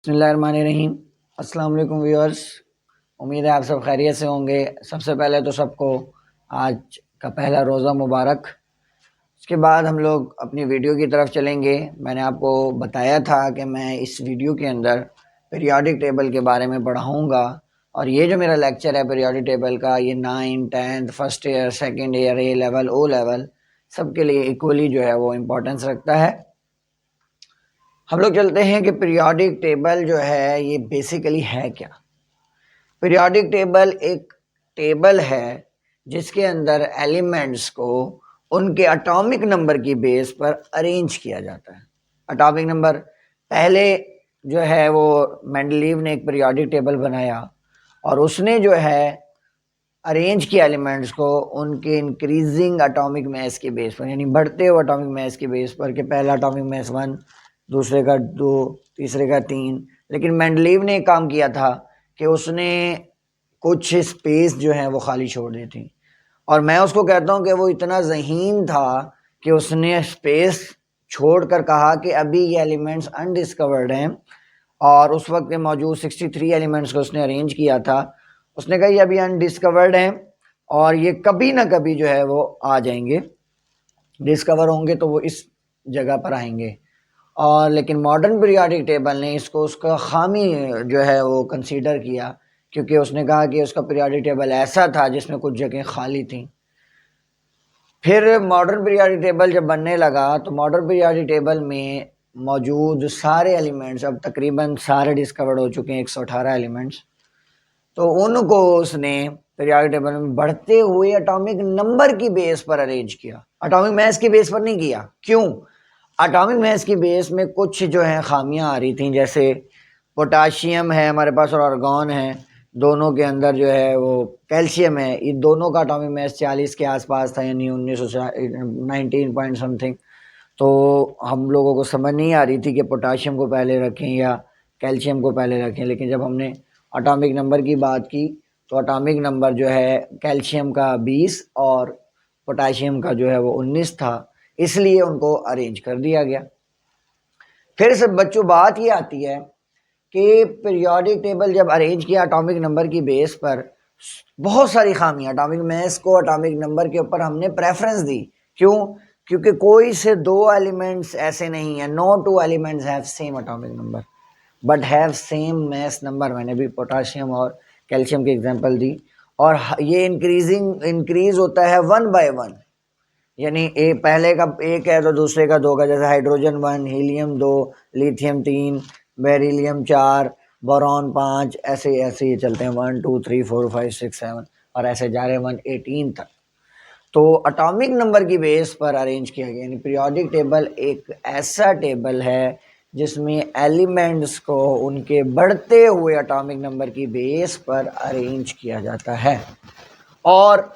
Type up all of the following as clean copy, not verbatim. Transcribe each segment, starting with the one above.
बिस्मिल्लाहिर्रहमानिर्रहीम। अस्सलाम वालेकुम व्यूअर्स, उम्मीद है आप सब खैरियत से होंगे। सबसे पहले तो सबको आज का पहला रोज़ा मुबारक। उसके बाद हम लोग अपनी वीडियो की तरफ चलेंगे। मैंने आपको बताया था कि मैं इस वीडियो के अंदर पीरियोडिक टेबल के बारे में पढ़ाऊँगा और ये जो मेरा लेक्चर है पीरियोडिक टेबल का, ये 9, 10th, first year, second year, A level, O level सब के लिए इक्वली जो है वो इम्पोर्टेंस रखता है। हम लोग चलते हैं कि पीरियोडिक टेबल जो है ये बेसिकली है क्या। पीरियोडिक टेबल एक टेबल है जिसके अंदर एलिमेंट्स को उनके एटॉमिक नंबर की बेस पर अरेंज किया जाता है। एटॉमिक नंबर पहले जो है वो मेंडलीव ने एक पीरियोडिक टेबल बनाया और उसने जो है अरेंज किया एलिमेंट्स को उनके इंक्रीजिंग एटॉमिक मास की बेस पर, यानी बढ़ते हुए एटॉमिक मास की बेस पर कि पहला एटॉमिक मास 1, दूसरे का 2, तीसरे का 3। लेकिन मेंडलीव ने एक काम किया था कि उसने कुछ स्पेस जो है वो खाली छोड़ दी थी और मैं उसको कहता हूँ कि वो इतना ज़हीन था कि उसने स्पेस छोड़कर कहा कि अभी ये एलिमेंट्स अनडिस्कवर्ड हैं और उस वक्त के मौजूद 63 एलिमेंट्स को उसने अरेंज किया था। उसने कहा ये अभी अनडिस्कवर्ड हैं और ये कभी ना कभी जो है वो आ जाएंगे, डिस्कवर होंगे तो वो इस जगह पर आएंगे। और लेकिन मॉडर्न पीरियोडिक टेबल ने इसको उसका खामी जो है वो कंसीडर किया, क्योंकि उसने कहा कि उसका पीरियोडिक टेबल ऐसा था जिसमें कुछ जगह खाली थी। फिर मॉडर्न पीरियोडिक टेबल जब बनने लगा तो मॉडर्न पीरियोडिक टेबल में मौजूद सारे एलिमेंट्स अब तकरीबन सारे डिस्कवर्ड हो चुके हैं, 118 एलिमेंट्स। तो उनको उसने पीरियोडिक टेबल में बढ़ते हुए एटॉमिक नंबर की बेस पर अरेंज किया, एटॉमिक मास की बेस पर नहीं किया। क्यों? एटॉमिक मास की बेस में कुछ जो है खामियां आ रही थी, जैसे पोटाशियम है हमारे पास और आर्गॉन है, दोनों के अंदर जो है वो कैल्शियम है, ये दोनों का एटॉमिक मास 40 के आसपास था, यानी 19 पॉइंट समथिंग। तो हम लोगों को समझ नहीं आ रही थी कि पोटाशियम को पहले रखें या कैल्शियम को पहले रखें। लेकिन जब हमने एटॉमिक नंबर की बात की तो एटॉमिक नंबर जो है कैल्शियम का 20 और पोटाशियम का जो है वो 19 था, इसलिए उनको अरेंज कर दिया गया। फिर से बच्चों बात ये आती है कि पीरियोडिक टेबल जब अरेंज किया एटॉमिक नंबर की बेस पर, बहुत सारी खामियां, एटॉमिक मास को एटॉमिक नंबर के ऊपर हमने प्रेफरेंस दी। क्यों? क्योंकि कोई से दो एलिमेंट्स ऐसे नहीं है, no two elements have same atomic number but have same mass number. मैंने भी पोटाशियम और कैल्शियम की एग्जांपल दी। और ये इंक्रीज होता है 1 by 1, यानी पहले का 1 है तो दूसरे का 2 का, जैसे hydrogen 1, helium 2, lithium 3, beryllium 4, boron 5, ऐसे ऐसे ये चलते हैं 1 2 3 4 5 6 7 और ऐसे जा रहे हैं 118 तक। तो एटॉमिक नंबर की बेस पर अरेंज किया गया, यानी पीरियोडिक टेबल एक ऐसा टेबल है जिसमें एलिमेंट्स को उनके बढ़ते हुए एटॉमिक नंबर की बेस पर अरेंज किया जाता है। और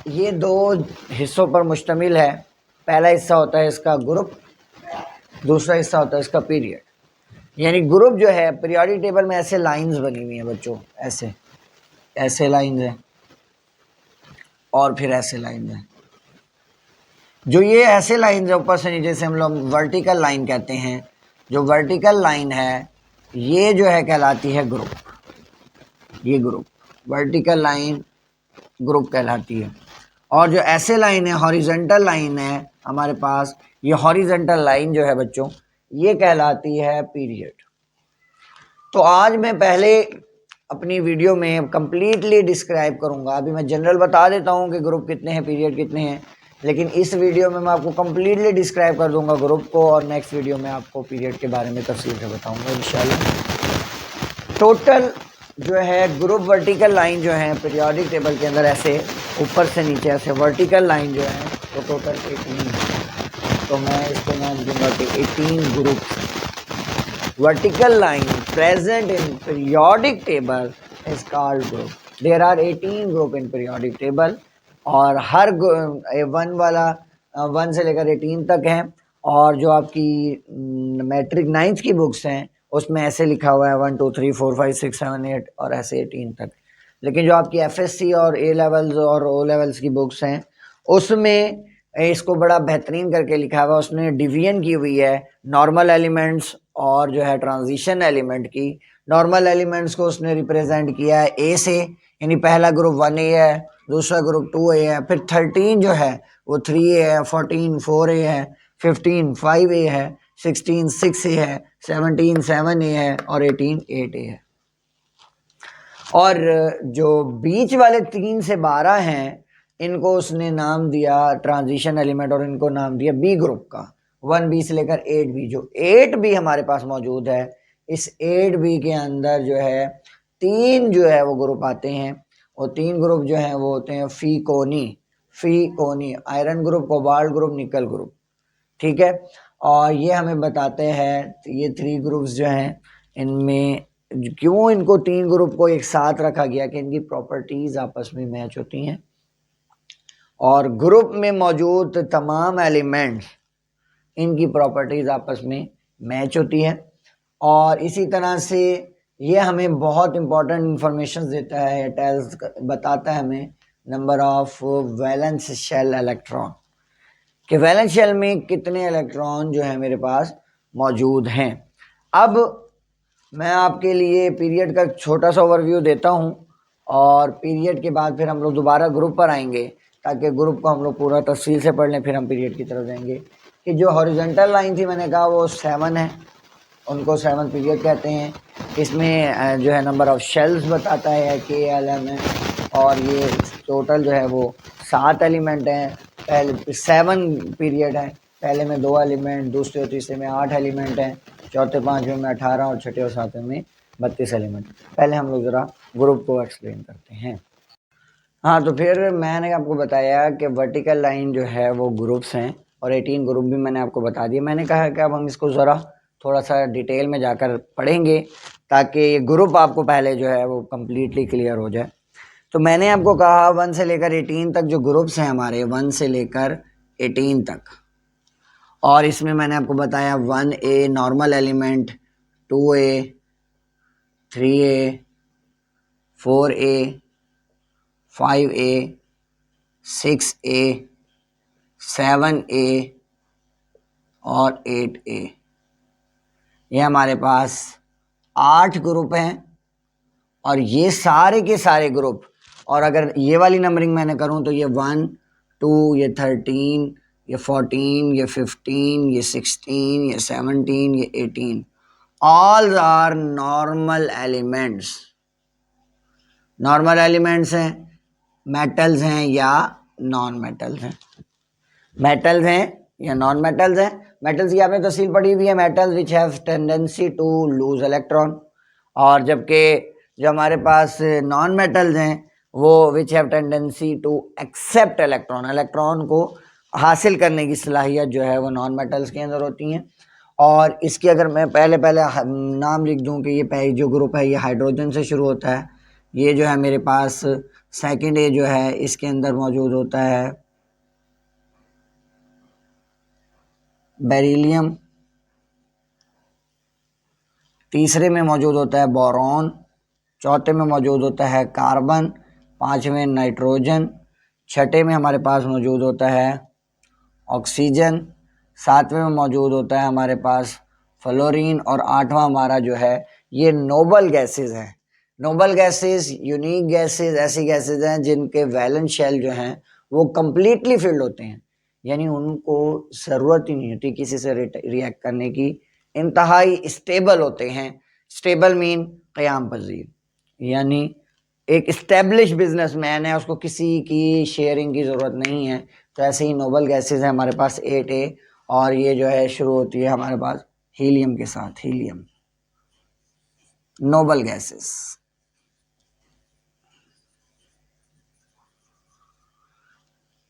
ये दो हिस्सों पर मुश्तमिल है। पहला हिस्सा होता है इसका ग्रुप, दूसरा हिस्सा होता है इसका पीरियड। यानी ग्रुप जो है पीरियोडिक टेबल में ऐसे लाइंस बनी हुई हैं बच्चों, ऐसे ऐसे लाइंस हैं और फिर ऐसे लाइंस हैं। जो ये ऐसे लाइंस है ऊपर से नीचे से हम लोग वर्टिकल लाइन कहते हैं। जो वर्टिकल लाइन है ये जो है कहलाती है ग्रुप। ये ग्रुप वर्टिकल लाइन ग्रुप कहलाती है। और जो ऐसे लाइन है हॉरिजॉन्टल लाइन है हमारे पास, ये हॉरिजॉन्टल लाइन जो है बच्चों ये कहलाती है पीरियड। तो आज मैं पहले अपनी वीडियो में कंप्लीटली डिस्क्राइब करूंगा। अभी मैं जनरल बता देता हूं कि ग्रुप कितने हैं, पीरियड कितने हैं, लेकिन इस वीडियो में मैं आपको कंप्लीटली डिस्क्राइब कर दूंगा ग्रुप को और नेक्स्ट वीडियो में आपको पीरियड के बारे में तफसील से बताऊंगा इंशाल्लाह। टोटल जो है ग्रुप वर्टिकल लाइन जो है पीरियोडिक टेबल के अंदर ऐसे ऊपर से नीचे ऐसे वर्टिकल लाइन जो है तो टोटल 18 है। तो मैं इसको नाम दूंगा कि 18 group vertical line present in periodic table is called group. There are 18 group in periodic table और हर 1 वाला 1 से लेकर 18 तक है। और जो आपकी मैट्रिक 9th की बुक्स हैं उसमें ऐसे लिखा हुआ है 1 2 3 4 5 6 7 8 और ऐसे 18 तक। लेकिन जो आपकी FSC और A लेवल्स और O लेवल्स की बुक्स हैं उसमें इसको बड़ा बेहतरीन करके लिखा हुआ, उसने डिवीजन की हुई है नॉर्मल एलिमेंट्स और जो है ट्रांजिशन एलिमेंट की। नॉर्मल एलिमेंट्स को उसने रिप्रेजेंट किया है ए से, यानी पहला ग्रुप 1A है, दूसरा ग्रुप 2A है, फिर 13 जो है वो 3A है, 14 4A है, 15 5A है, 16 6A है, 17 7A है और 18 8A है। और जो बीच वाले 3 से 12 हैं इनको उसने नाम दिया ट्रांजिशन एलिमेंट और इनको नाम दिया बी ग्रुप का, 1B से लेकर 8B। जो 8B हमारे पास मौजूद है, इस 8B के अंदर जो है 3 जो है वो ग्रुप आते हैं, और 3 ग्रुप जो हैं वो होते हैं फीकोनी, आयरन ग्रुप, कोबाल्ट ग्रुप, निकल ग्रुप, ठीक है। और ये हमें बताते हैं ये 3 ग्रुप्स जो हैं इनमें क्यों इनको 3 ग्रुप को एक साथ रखा गया कि इनकी प्रॉपर्टीज आपस में मैच होती हैं और ग्रुप में मौजूद तमाम एलिमेंट्स इनकी प्रॉपर्टीज आपस में मैच होती है। और इसी तरह से ये हमें बहुत इंपॉर्टेंट इंफॉर्मेशन देता है, टेल्स बताता है हमें number of valence shell electron, कि वैलेंस शेल में कितने इलेक्ट्रॉन जो है मेरे पास मौजूद हैं। अब मैं आपके लिए पीरियड का छोटा सा ओवरव्यू देता हूं और पीरियड के बाद फिर हम लोग दोबारा ग्रुप पर आएंगे ताकि ग्रुप को हम लोग पूरा तफसील से पढ़ लें, फिर हम पीरियड की तरफ जाएंगे। कि जो हॉरिजॉन्टल लाइन थी मैंने कहा वो 7 है, उनको 7 पीरियड कहते हैं। इसमें जो है नंबर ऑफ शेल्स बताता है KLM है, और ये टोटल जो है वो 7 एलिमेंट हैं। पहले 7 पीरियड है, पहले में 2 एलिमेंट, दूसरे और तीसरे में 8 एलिमेंट हैं, चौथे 5वें में 18 और छठे और 7वें में 32 एलिमेंट। पहले हम लोग ज़रा ग्रुप को एक्सप्लेन करते हैं। हाँ, तो फिर मैंने आपको बताया कि वर्टिकल लाइन जो है वो ग्रुप्स हैं और 18 ग्रुप भी मैंने आपको बता दिए। मैंने कहा कि अब हम इसको ज़रा थोड़ा सा डिटेल में जाकर पढ़ेंगे ताकि ये ग्रुप आपको पहले जो है वो कम्प्लीटली क्लियर हो जाए। तो मैंने आपको कहा 1 से लेकर 18 तक जो ग्रुप्स हैं हमारे, 1 से लेकर 18 तक, और इसमें मैंने आपको बताया 1A normal element, 2A, 3A, 4A, 5A, 6A, 7A और 8A। ये हमारे पास 8 ग्रुप हैं और ये सारे के सारे ग्रुप, और अगर ये वाली नंबरिंग मैंने करूं तो ये 1 2, ये 13, ये 14, ये 15, ये 16, ये 17, ये 18, all are normal elements. Normal elements हैं, मेटल्स हैं या नॉन मेटल्स हैं, मेटल्स हैं या नॉन मेटल्स हैं। मेटल्स की आपने तफसील पढ़ी हुई है, metals which have tendency to lose electron, और जबकि जो हमारे पास नॉन मेटल्स हैं वो which have tendency to accept electron, electron को हासिल करने की सलाहियत जो है वो नॉन मेटल्स के अंदर होती हैं। और इसकी अगर मैं पहले नाम लिख दूं कि ये जो ग्रुप है ये हाइड्रोजन से शुरू होता है, ये जो है मेरे पास सेकंड ए जो है इसके अंदर मौजूद होता है बेरिलियम, तीसरे में मौजूद होता है बोरॉन, चौथे में मौजूद होता है कार्बन, पांचवें नाइट्रोजन, छठे में हमारे पास मौजूद होता है ऑक्सीजन, सातवें में मौजूद होता है हमारे पास फ्लोरीन, और आठवां हमारा जो है ये नोबल गैसेस हैं। नोबल गैसेस, यूनिक गैसेस, ऐसी गैसेस हैं जिनके वैलेंस शेल जो हैं वो कम्प्लीटली फिल्ड होते हैं, यानी उनको ज़रूरत ही नहीं होती किसी से रिएक्ट करने की, इंतहाई स्टेबल होते हैं। स्टेबल मीन क़याम पजीर, यानी एक इस्टेब्लिश बिजनेसमैन है, उसको किसी की शेयरिंग की ज़रूरत नहीं है। तो ऐसे ही नोबल गैसेस है हमारे पास 8A, और ये जो है शुरू होती है हमारे पास हीलियम के साथ, हीलियम, नोबल गैसेस।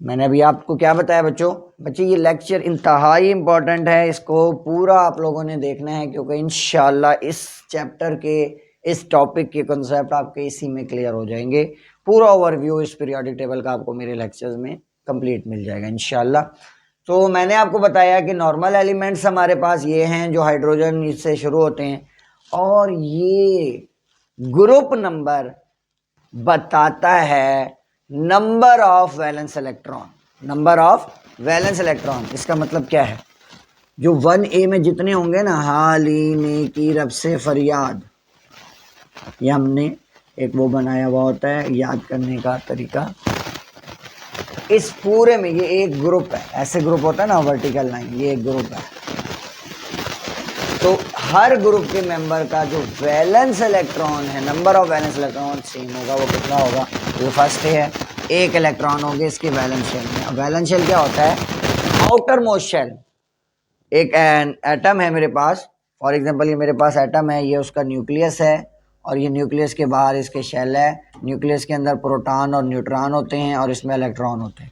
मैंने अभी आपको क्या बताया बच्चे ये लेक्चर इंतहाई इम्पोर्टेंट है, इसको पूरा आप लोगों ने देखना है क्योंकि इंशाल्लाह इस चैप्टर के, इस टॉपिक के कंसेप्ट आपके इसी में क्लियर हो जाएंगे। पूरा ओवरव्यू इस पीरियोडिक टेबल का आपको मेरे लेक्चर्स में कंप्लीट मिल जाएगा इंशाल्लाह। तो मैंने आपको बताया कि नॉर्मल एलिमेंट्स हमारे पास ये हैं जो हाइड्रोजन इससे शुरू होते हैं, और ये ग्रुप नंबर बताता है number of valence electron, number of valence electron, इसका मतलब क्या है, जो 1A में जितने होंगे ना, हाली ने की रब से फरियाद, ये हमने एक वो बनाया हुआ होता है याद करने का तरीका। इस पूरे में ये एक ग्रुप है, ऐसे ग्रुप होता है ना वर्टिकल लाइन, ये एक ग्रुप है। तो हर ग्रुप के मेंबर का जो वैलेंस इलेक्ट्रॉन है, number of valence electron same होगा। वो कितना होगा, जो फर्स्ट है एक इलेक्ट्रॉन होंगे इसके वैलेंस शेल में। वैलेंस शेल क्या होता है, आउटर मोस्ट शेल। एक एटम है मेरे पास, फॉर एग्जांपल ये मेरे पास एटम है, ये उसका न्यूक्लियस है, और ये न्यूक्लियस के बाहर इसके शेल है। न्यूक्लियस के अंदर प्रोटॉन और न्यूट्रॉन होते हैं और इसमें इलेक्ट्रॉन होते हैं।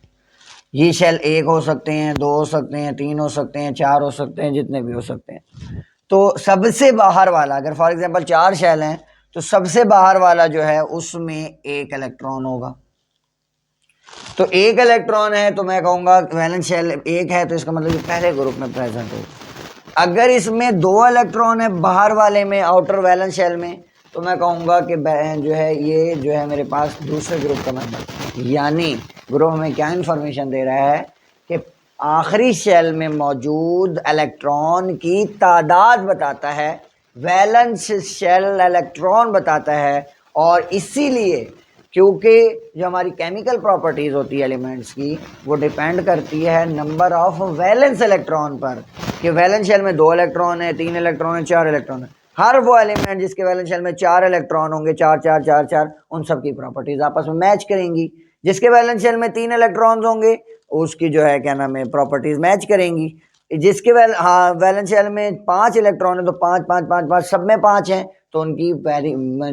ये शेल एक हो सकते हैं, दो हो सकते हैं, तीन हो सकते हैं, चार हो सकते हैं, जितने भी हो सकते हैं। तो सबसे बाहर वाला, अगर फॉर एग्जांपल 4 शेल हैं, तो सबसे बाहर वाला जो है उसमें एक इलेक्ट्रॉन होगा। तो एक इलेक्ट्रॉन है तो मैं कहूँगा वैलेंस शेल एक है, तो इसका मतलब ये पहले ग्रुप में प्रेजेंट होगा। अगर इसमें 2 इलेक्ट्रॉन है बाहर वाले में, आउटर वैलेंस शेल में, तो मैं कहूँगा कि जो है ये जो है मेरे पास दूसरे ग्रुप का मेंबर। यानी ग्रुप हमें क्या इन्फॉर्मेशन दे रहा है कि आखिरी शेल में मौजूद इलेक्ट्रॉन की तादाद बताता है, वैलेंस शेल इलेक्ट्रॉन बताता है। और इसीलिए क्योंकि जो हमारी केमिकल प्रॉपर्टीज़ होती है एलिमेंट्स की, वो डिपेंड करती है नंबर ऑफ वैलेंस इलेक्ट्रॉन पर, कि वैलेंस शेल में 2 इलेक्ट्रॉन है, 3 इलेक्ट्रॉन है, 4 इलेक्ट्रॉन है। हर वो एलिमेंट जिसके वैलेंस शेल में 4 इलेक्ट्रॉन होंगे, 4 4 4 4, उन सब की प्रॉपर्टीज़ आपस में मैच करेंगी। जिसके वैलेंस शेल में 3 इलेक्ट्रॉन्स होंगे, उसकी जो है क्या नाम है, प्रॉपर्टीज़ मैच करेंगी। जिसके वैलेंस शेल में 5 इलेक्ट्रॉन है, तो 5 5 5 5 सब में 5 हैं, तो उनकी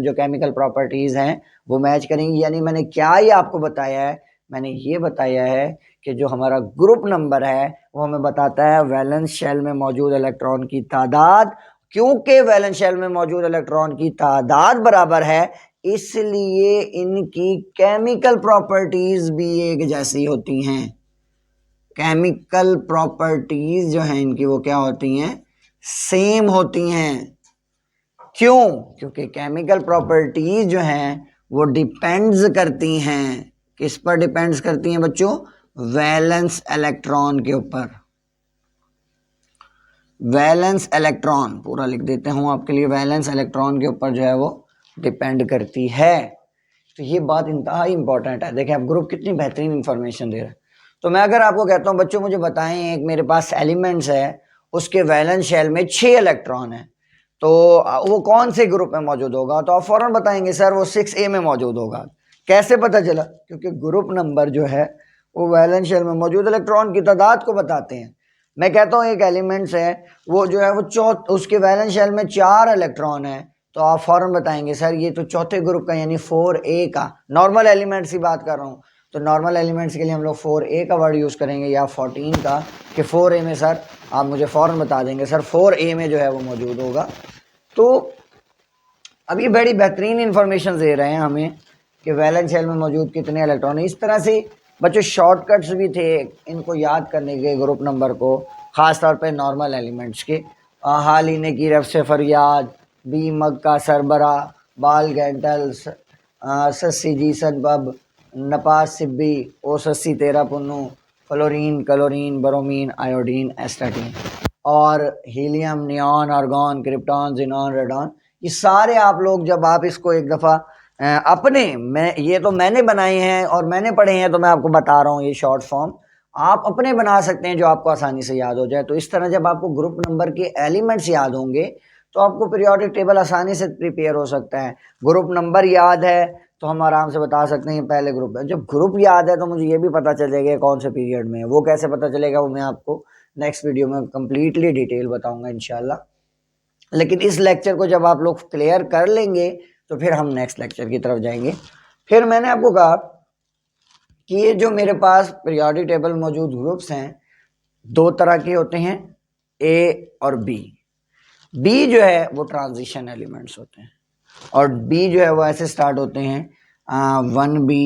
जो केमिकल प्रॉपर्टीज़ हैं वो मैच करेंगी। यानी मैंने क्या ये आपको बताया है, मैंने ये बताया है कि जो हमारा ग्रुप नंबर है वो हमें बताता है वैलेंस शेल में मौजूद इलेक्ट्रॉन की तादाद। क्योंकि वैलेंस शेल में मौजूद इलेक्ट्रॉन की तादाद बराबर है, इसलिए इनकी केमिकल प्रॉपर्टीज भी एक जैसी होती हैं। केमिकल प्रॉपर्टीज जो हैं इनकी, वो क्या होती हैं, सेम होती हैं। क्यों, क्योंकि केमिकल प्रॉपर्टीज जो हैं वो डिपेंड्स करती हैं, किस पर डिपेंड्स करती हैं बच्चों, वैलेंस इलेक्ट्रॉन के ऊपर। वैलेंस इलेक्ट्रॉन पूरा लिख देते हूँ आपके लिए, वैलेंस इलेक्ट्रॉन के ऊपर जो है वो डिपेंड करती है। तो ये बात इंतहा इंपॉर्टेंट है। देखें आप ग्रुप कितनी बेहतरीन इंफॉर्मेशन दे रहा है। तो मैं अगर आपको कहता हूँ बच्चों मुझे बताएं, एक मेरे पास एलिमेंट्स है, उसके वैलेंस शेल में 6 इलेक्ट्रॉन है, तो वो कौन से ग्रुप में मौजूद होगा, तो आप फौरन बताएंगे सर वो 6A में मौजूद होगा। कैसे पता चला, क्योंकि ग्रुप नंबर जो है वो वैलेंस शेल में मौजूद इलेक्ट्रॉन की तादाद को बताते हैं। मैं कहता हूँ एक एलिमेंट्स है, वो जो है वो उसके वैलेंस शेल में 4 इलेक्ट्रॉन है, तो आप फौरन बताएंगे सर ये तो चौथे ग्रुप का यानी 4A का। नॉर्मल एलिमेंट्स की बात कर रहा हूँ, तो नॉर्मल एलिमेंट्स के लिए हम लोग 4A का वर्ड यूज़ करेंगे या 14 का, कि 4A में सर आप मुझे फ़ौरन बता देंगे सर 4A में जो है वो मौजूद होगा। तो अब ये बड़ी बेहतरीन इन्फॉर्मेशन दे रहे हैं हमें कि वैलेंस शेल में मौजूद कितने इलेक्ट्रॉन हैं। इस तरह से बच्चों शॉर्टकट्स भी थे इनको याद करने के, ग्रुप नंबर को, ख़ास तौर पे नॉर्मल एलिमेंट्स के। हाली ने की रफ से फरियाद, बी मग का सरबरा, बाल गैंटल, सस्सी जी सदबब, नपास सिब्बी, ओ सस्सी तेरा Punnu, fluorine, chlorine, bromine, iodine, astatine, और helium, neon, argon, krypton, xenon, radon. ये सारे आप लोग जब आप इसको एक दफ़ा अपने, मैं ये तो मैंने बनाए हैं और मैंने पढ़े हैं, तो मैं आपको बता रहा हूँ ये शॉर्ट फॉर्म, आप अपने बना सकते हैं जो आपको आसानी से याद हो जाए। तो इस तरह जब आपको ग्रुप नंबर के एलिमेंट्स याद होंगे तो आपको पीरियोडिक टेबल आसानी से प्रिपेयर हो सकता है। ग्रुप नंबर याद है तो हम आराम से बता सकते हैं पहले ग्रुप है। जब ग्रुप याद है तो मुझे ये भी पता चलेगा कौन से पीरियड में है। वो कैसे पता चलेगा, वो मैं आपको नेक्स्ट वीडियो में कंप्लीटली डिटेल बताऊंगा इंशाल्लाह। लेकिन इस लेक्चर को जब आप लोग क्लियर कर लेंगे तो फिर हम नेक्स्ट लेक्चर की तरफ जाएंगे। फिर मैंने आपको कहा कि ये जो मेरे पास पीरियोडिक टेबल मौजूद ग्रुप्स हैं, 2 तरह के होते हैं, ए और बी। बी जो है वो ट्रांजिशन एलिमेंट्स होते हैं, और बी जो है वो ऐसे स्टार्ट होते हैं 1B,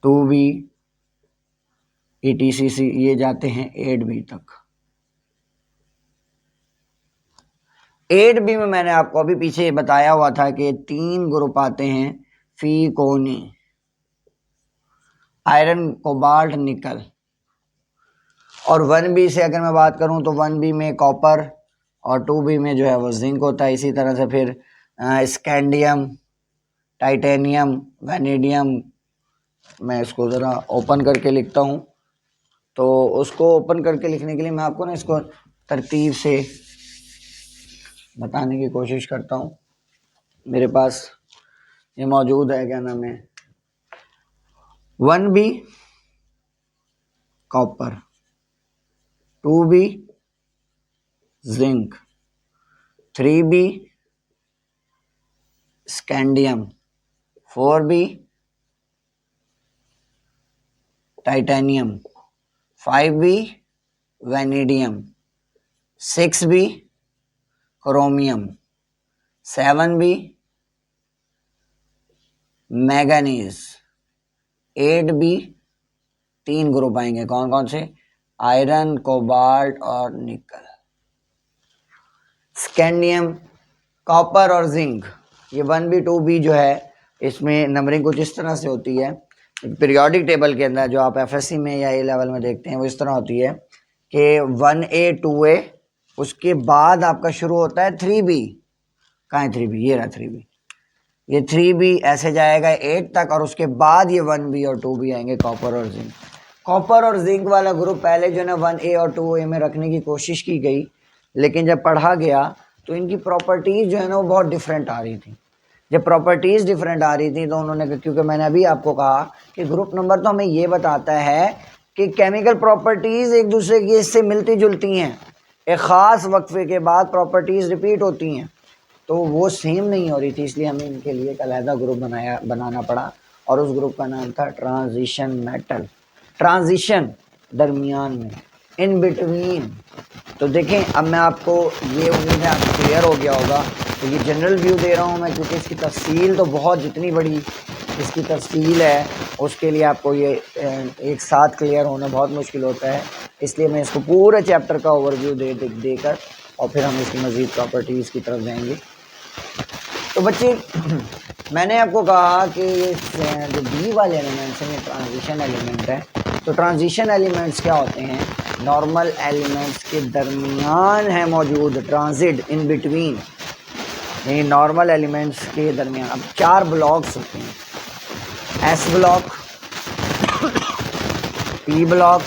2B, ETCC, ये जाते हैं 8B तक। 8B में मैंने आपको अभी पीछे बताया हुआ था कि 3 ग्रुप आते हैं, फी, कोनी, आयरन, कोबाल्ट, निकल। और 1b से अगर मैं बात करूं तो 1b में कॉपर और 2b में जो है वो जिंक होता है। इसी तरह से फिर स्कैंडियम, टाइटेनियम, वैनेडियम, मैं इसको ज़रा ओपन करके लिखता हूँ। तो उसको ओपन करके लिखने के लिए मैं आपको ना इसको तरतीब से बताने की कोशिश करता हूँ। मेरे पास ये मौजूद है, क्या नाम है, 1b copper, 2b zinc, 3b scandium, 4b titanium, 5b vanadium, 6b chromium, 7b manganese, 8b, 3 group आएंगे कौन कौन से, आयरन, कोबाल्ट और निकल। स्कैंडियम, कॉपर और जिंक, ये 1b 2b जो है इसमें नंबरिंग कुछ इस तरह से होती है। पीरियोडिक टेबल के अंदर जो आप एफएससी में या ए लेवल में देखते हैं वो इस तरह होती है कि 1a 2a, उसके बाद आपका शुरू होता है 3b। कहाँ है 3b, ये रहा 3b, ये 3b ऐसे जाएगा 8 तक और उसके बाद ये 1b और 2b आएंगे, कॉपर और जिंक। कॉपर और जिंक वाला ग्रुप पहले जो है ना 1a और 2a में रखने की कोशिश की गई, लेकिन जब पढ़ा गया तो इनकी प्रॉपर्टीज़ जो है ना वो बहुत डिफरेंट आ रही थी। जब प्रॉपर्टीज़ डिफरेंट आ रही थी तो उन्होंने, क्योंकि मैंने अभी आपको कहा कि ग्रुप नंबर तो हमें ये बताता है कि केमिकल प्रॉपर्टीज़ एक दूसरे की इससे मिलती जुलती हैं, एक ख़ास वक्फे के बाद प्रॉपर्टीज़ रिपीट होती हैं, तो वो सेम नहीं हो रही थी, इसलिए हमें इनके लिए एक अलहदा ग्रुप बनाना पड़ा और उस ग्रुप का नाम था ट्रांजिशन मेटल। ट्रांजिशन, दरमियान में, इन बिटवीन। तो देखें, अब मैं आपको, ये उम्मीद है आपको क्लियर हो गया होगा। तो ये जनरल व्यू दे रहा हूँ मैं, क्योंकि इसकी तफसील तो बहुत, जितनी बड़ी इसकी तफसील है उसके लिए आपको ये एक साथ क्लियर होना बहुत मुश्किल होता है, इसलिए मैं इसको पूरे चैप्टर का ओवरव्यू देकर और फिर हम इसकी मज़ीद प्रॉपर्टीज़ की तरफ जाएंगे। तो बच्चे मैंने आपको कहा कि ये जो बी वाले एलिमेंट्स हैं ये ट्रांजिशन एलिमेंट है। तो ट्रांजिशन एलिमेंट्स क्या होते हैं, नॉर्मल एलिमेंट्स के दरमियान है मौजूद, ट्रांजिट, इन बिटवीन, यानी नॉर्मल एलिमेंट्स के दरमियान। अब 4 ब्लॉक्स होते हैं, S block, P block,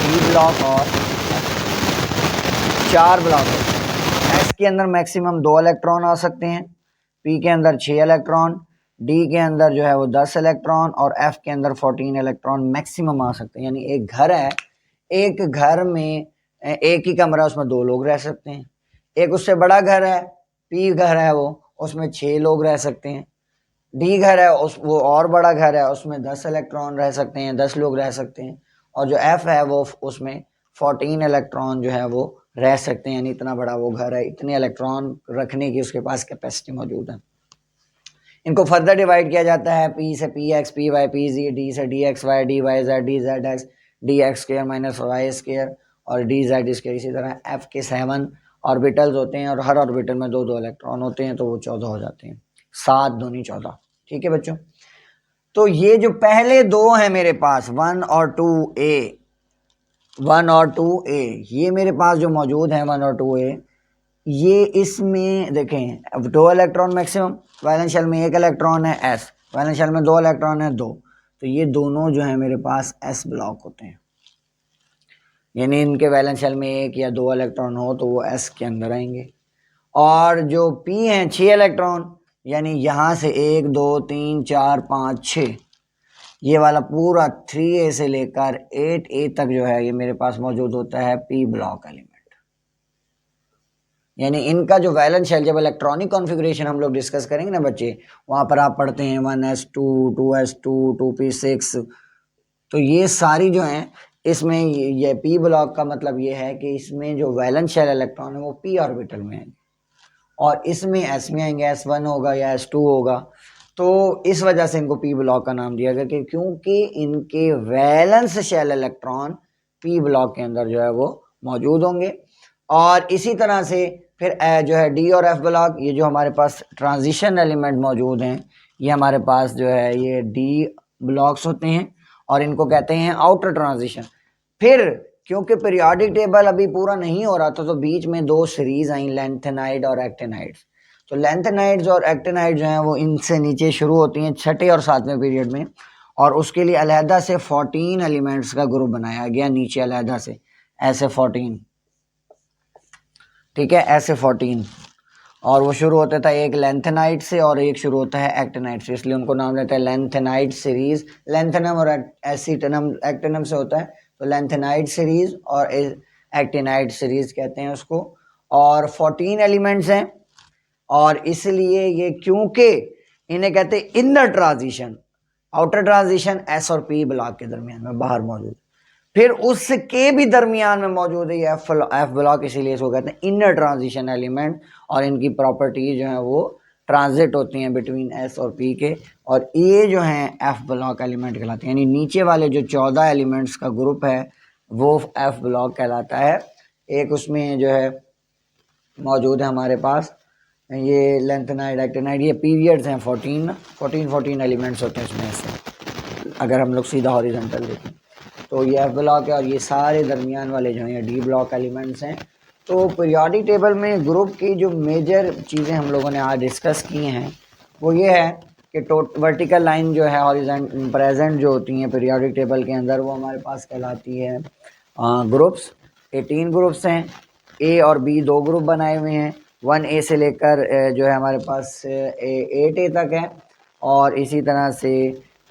D block और 4 ब्लॉक होते हैं। एस के अंदर मैक्सिमम 2 इलेक्ट्रॉन आ सकते हैं, पी के अंदर 6 इलेक्ट्रॉन, डी के अंदर जो है वो 10 इलेक्ट्रॉन और एफ के अंदर 14 इलेक्ट्रॉन मैक्सिमम आ सकते हैं। यानी एक घर है, एक घर में एक ही कमरा, उसमें 2 लोग रह सकते हैं। एक उससे बड़ा घर है, पी घर है वो, उसमें 6 लोग रह सकते हैं। डी घर है, वो और बड़ा घर है, उसमें 10 इलेक्ट्रॉन रह सकते हैं, 10 लोग रह सकते हैं। और जो एफ है वो, उसमें 14 इलेक्ट्रॉन जो है वो रह सकते हैं। यानी इतना बड़ा वो घर है, इतने इलेक्ट्रॉन रखने की उसके पास कैपेसिटी मौजूद है। इनको फर्दर डिवाइड किया जाता है, पी से P X, P Y, P G, D से D X Y, D Y Z, D Z X, D X square minus Y square और डी जेड स्क्र। इसी तरह एफ के 7 ऑर्बिटल्स होते हैं और हर ऑर्बिटल में 2 इलेक्ट्रॉन होते हैं, तो वो 14 हो जाते हैं, 7 दूनी 14। ठीक है बच्चों, तो ये जो पहले 2 हैं मेरे पास 1 और 2a, 1 और 2a, ये मेरे पास जो मौजूद हैं 1 और 2a, ये इसमें देखें, अब 2 इलेक्ट्रॉन मैक्सिमम, वैलेंस शेल में 1 इलेक्ट्रॉन है s, वैलेंस शेल में 2 इलेक्ट्रॉन है 2, तो ये दोनों जो है मेरे पास s ब्लॉक होते हैं। यानी इनके वैलेंस शेल में 1 या 2 इलेक्ट्रॉन हो तो वो s के अंदर आएंगे। और जो p हैं 6 इलेक्ट्रॉन, यानी यहाँ से 1 2 3 4 5 6, ये वाला पूरा 3a से लेकर 8a तक जो है ये मेरे पास मौजूद होता है p ब्लॉक एलिमेंट। यानी इनका जो वैलेंस शेल, जब इलेक्ट्रॉनिक कॉन्फ़िगरेशन हम लोग डिस्कस करेंगे ना बच्चे, वहाँ पर आप पढ़ते हैं 1s2, 2s2, 2p6, तो ये सारी जो हैं इसमें ये p ब्लॉक का मतलब ये है कि इसमें जो वैलेंस शेल इलेक्ट्रॉन है वो p ऑर्बिटल में आएंगे और इसमें s में आएंगे, s1 होगा या s2 होगा। तो इस वजह से इनको p ब्लॉक का नाम दिया गया कि क्योंकि इनके valence shell electron p block के अंदर जो है वो मौजूद होंगे। और इसी तरह से फिर जो है डी और एफ ब्लॉक, ये जो हमारे पास ट्रांजिशन एलिमेंट मौजूद हैं, ये हमारे पास जो है ये डी ब्लॉक्स होते हैं और इनको कहते हैं आउटर ट्रांजिशन। फिर क्योंकि पीरियोडिक टेबल अभी पूरा नहीं हो रहा था तो बीच में दो सीरीज आई, लेंथेनाइड और एक्टिनाइड्स। तो लेंथेनाइड्स और एक्टिनाइड जो हैं वो इनसे नीचे शुरू होती हैं छठे और सातवें पीरियड में, और उसके लिए अलहदा से 14 एलिमेंट्स का ग्रुप बनाया गया नीचे अलहदा से, ऐसे 14, ठीक है, ऐसे 14। और वो शुरू होता था एक लेंथेनाइड से और एक शुरू होता है एक्टिनाइड से, इसलिए उनको नाम देता है लेंथेनाइड सीरीज। लेंथेनम और एसिटनम एक्टिनम से होता है, तो लेंथेनाइड सीरीज और एक्टिनाइड सीरीज कहते हैं उसको। और 14 एलिमेंट्स हैं, और इसलिए ये क्योंकि इन्हें कहते हैं inner transition, outer transition S और पी ब्लॉक के दरमियान में बाहर मौजूद, फिर उसके भी दरमियान में मौजूद है ये एफ ब्लॉक, इसीलिए इसको कहते हैं इनर ट्रांजिशन एलिमेंट। और इनकी प्रॉपर्टी जो है वो ट्रांजिट होती हैं बिटवीन एस और पी के, और ये जो हैं एफ ब्लॉक एलिमेंट कहलाते हैं। यानी नीचे वाले जो 14 एलिमेंट्स का ग्रुप है वो एफ ब्लॉक कहलाता है। एक उसमें जो है मौजूद है हमारे पास ये लेंथेनाइड एक्टिनाइड, ये पीरियड्स हैं 14 एलिमेंट्स होते हैं इसमें से, अगर हम लोग सीधा हॉरिजॉन्टल देखें तो ये एफ ब्लॉक है, और ये सारे दरमियान वाले जो हैं डी ब्लॉक एलिमेंट्स हैं। तो पीरियोडिक टेबल में ग्रुप की जो मेजर चीज़ें हम लोगों ने आज डिस्कस की हैं वो ये है कि वर्टिकल लाइन जो है हॉरिजॉन्टल प्रेजेंट जो होती हैं पीरियोडिक टेबल के अंदर वो हमारे पास कहलाती है ग्रुप्स। 18 ग्रुप्स हैं, ए और बी दो ग्रुप बनाए हुए हैं, 1A से लेकर जो है हमारे पास 8A तक है, और इसी तरह से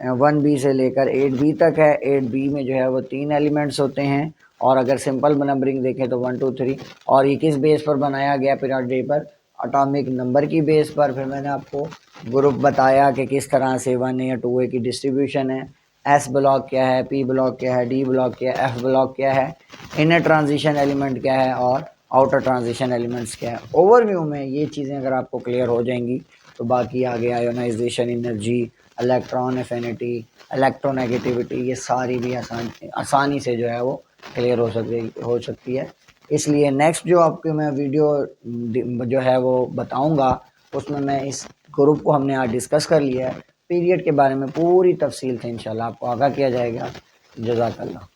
1B से लेकर 8B तक है। 8B में जो है वो 3 एलिमेंट्स होते हैं, और अगर सिंपल नंबरिंग देखें तो 1 2 3। और ये किस बेस पर बनाया गया पीरियोडिक टेबल? एटॉमिक नंबर की बेस पर। फिर मैंने आपको ग्रुप बताया कि किस तरह से 1A या 2A की डिस्ट्रीब्यूशन है, एस ब्लॉक क्या है, पी ब्लॉक क्या है, डी ब्लॉक क्या है, एफ ब्लॉक क्या है, इनर ट्रांजिशन एलिमेंट क्या है, और आउटर ट्रांजिशन एलिमेंट्स क्या है। ओवरव्यू में ये चीज़ें अगर आपको क्लियर हो जाएंगी तो बाकी आगे ionisation energy, electron affinity, electronegativity, ये सारी भी आसानी से जो है वो क्लियर हो सकती है। इसलिए नेक्स्ट जो आपको मैं वीडियो जो है वो बताऊंगा उसमें मैं इस ग्रुप को हमने आज डिस्कस कर लिया है, पीरियड के बारे में पूरी तफसील से इंशाल्लाह आपको आगाह किया जाएगा। जज़ाकल्लाह।